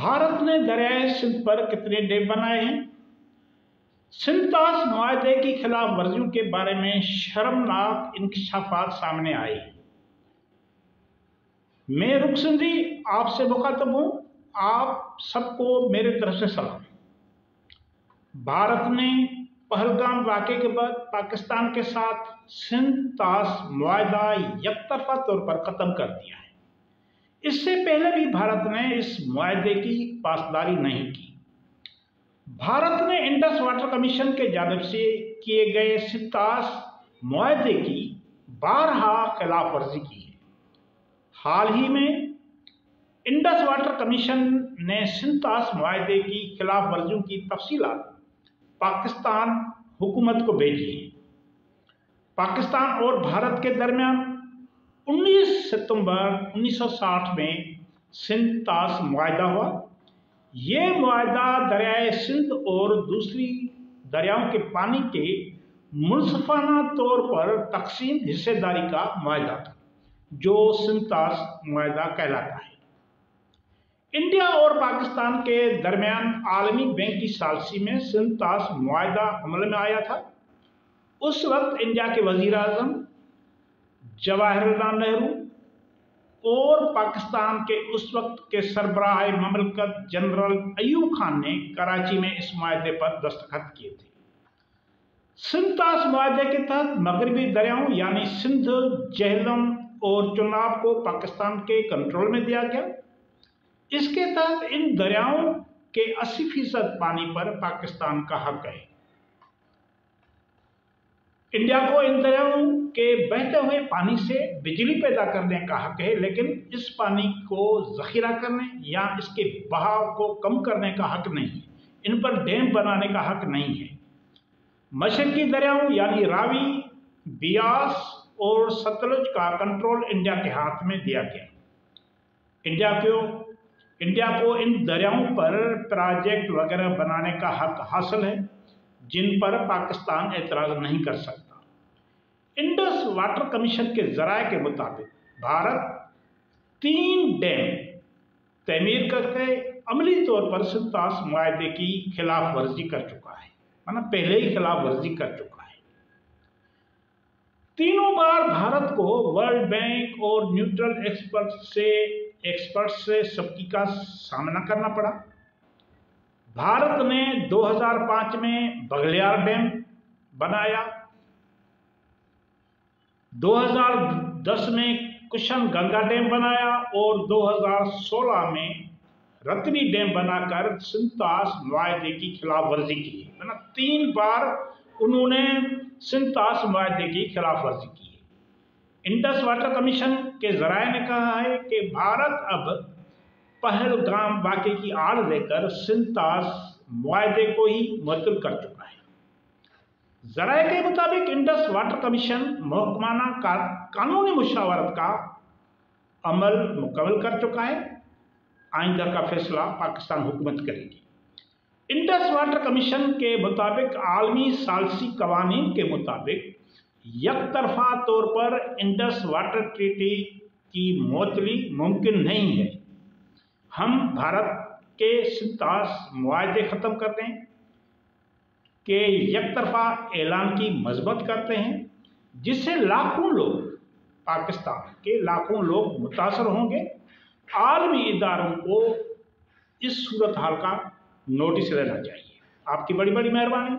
भारत ने दरियाए सिंध पर कितने डैम बनाए हैं? सिंतास मुआहदे की खिलाफ वर्जियों के बारे में शर्मनाक इंकशाफात सामने आए हैं। मैं रुखसंदी आपसे मुखातब हूं। आप सबको मेरे तरफ से सलाम। भारत ने पहलगाम वाक़े के बाद पाकिस्तान के साथ सिंतास मुआहदा यकतरफा तौर पर ख़त्म कर दिया है। इससे पहले भी भारत ने इस मुआहदे की पासदारी नहीं की। भारत ने इंडस वाटर कमीशन के जानिब से किए गए सिंतास मुआहदे की बारहा खिलाफ वर्जी की है। हाल ही में इंडस वाटर कमीशन ने सिंतास मुआहदे की खिलाफ वर्जियों की तफसीलात पाकिस्तान हुकूमत को भेजी है। पाकिस्तान और भारत के दरमियान 19 सितंबर 1960 में सिंतास मुआहदा हुआ। ये मुआहदा दरियाए सिंध और दूसरी दरियाओं के पानी के मुनसफाना तौर पर तकसीम हिस्सेदारी का मुआहदा था, जो सिंतास मुआहदा कहलाता है। इंडिया और पाकिस्तान के दरमियान आलमी बैंक की सालसी में सिंतास मुआहदा अमल में आया था। उस वक्त इंडिया के वजीर आजम जवाहरलाल नेहरू और पाकिस्तान के उस वक्त के सरबराह ममलकत जनरल अयूब खान ने कराची में इस मुआहदे पर दस्तखत किए थे। सिंतास मुआहदे के तहत मगरबी दरियाओं यानी सिंध, झेलम और चुनाब को पाकिस्तान के कंट्रोल में दिया गया। इसके तहत इन दरियाओं के 80% पानी पर पाकिस्तान का हक है। इंडिया को इन दरियाओं के बहते हुए पानी से बिजली पैदा करने का हक है, लेकिन इस पानी को जखीरा करने या इसके बहाव को कम करने का हक नहीं है। इन पर डैम बनाने का हक नहीं है। मशरकी दरियाओं यानी रावी, बियास और सतलुज का कंट्रोल इंडिया के हाथ में दिया गया। इंडिया को इन दरियाओं पर प्रोजेक्ट वगैरह बनाने का हक हासिल है, जिन पर पाकिस्तान एतराज नहीं कर सकता। इंडस वाटर कमीशन के जराये के मुताबिक भारत 3 डैम तमीर करके अमली तौर पर सिंतास मुआहदे की खिलाफ वर्जी कर चुका है, मतलब पहले ही खिलाफ वर्जी कर चुका है। तीनों बार भारत को वर्ल्ड बैंक और न्यूट्रल एक्सपर्ट से सख्ती का सामना करना पड़ा। भारत ने 2005 में बगलियार डैम बनाया, 2010 में कुशन गंगा डैम बनाया और 2016 में रतनी डैम बनाकर सिंतास मुआहदे की खिलाफ वर्जी की है। मतलब 3 बार उन्होंने सिंतास मुआहदे की खिलाफ वर्जी की है। इंडस वाटर कमीशन के जराये ने कहा है कि भारत अब पहलगाम वाक़े की आड़ लेकर सिंतास मुआहदे को ही मुअत्तल कर चुका है। जराये के मुताबिक इंडस वाटर कमीशन महकमाना कानूनी मुशावरत का अमल मुकम्मल कर चुका है। आइंदा का फैसला पाकिस्तान हुकूमत करेगी। इंडस वाटर कमीशन के मुताबिक आलमी सालसी कवानीन के मुताबिक यकतरफा तौर पर इंडस वाटर ट्रीटी की मुअत्तली मुमकिन नहीं है। हम भारत के सिंतास मुआहदे ख़त्म करते हैं के यकतरफा ऐलान की मजबत करते हैं, जिससे लाखों लोग, पाकिस्तान के लाखों लोग मुतासर होंगे। आलमी इदारों को इस सूरत हाल का नोटिस लेना चाहिए। आपकी बड़ी बड़ी मेहरबानी।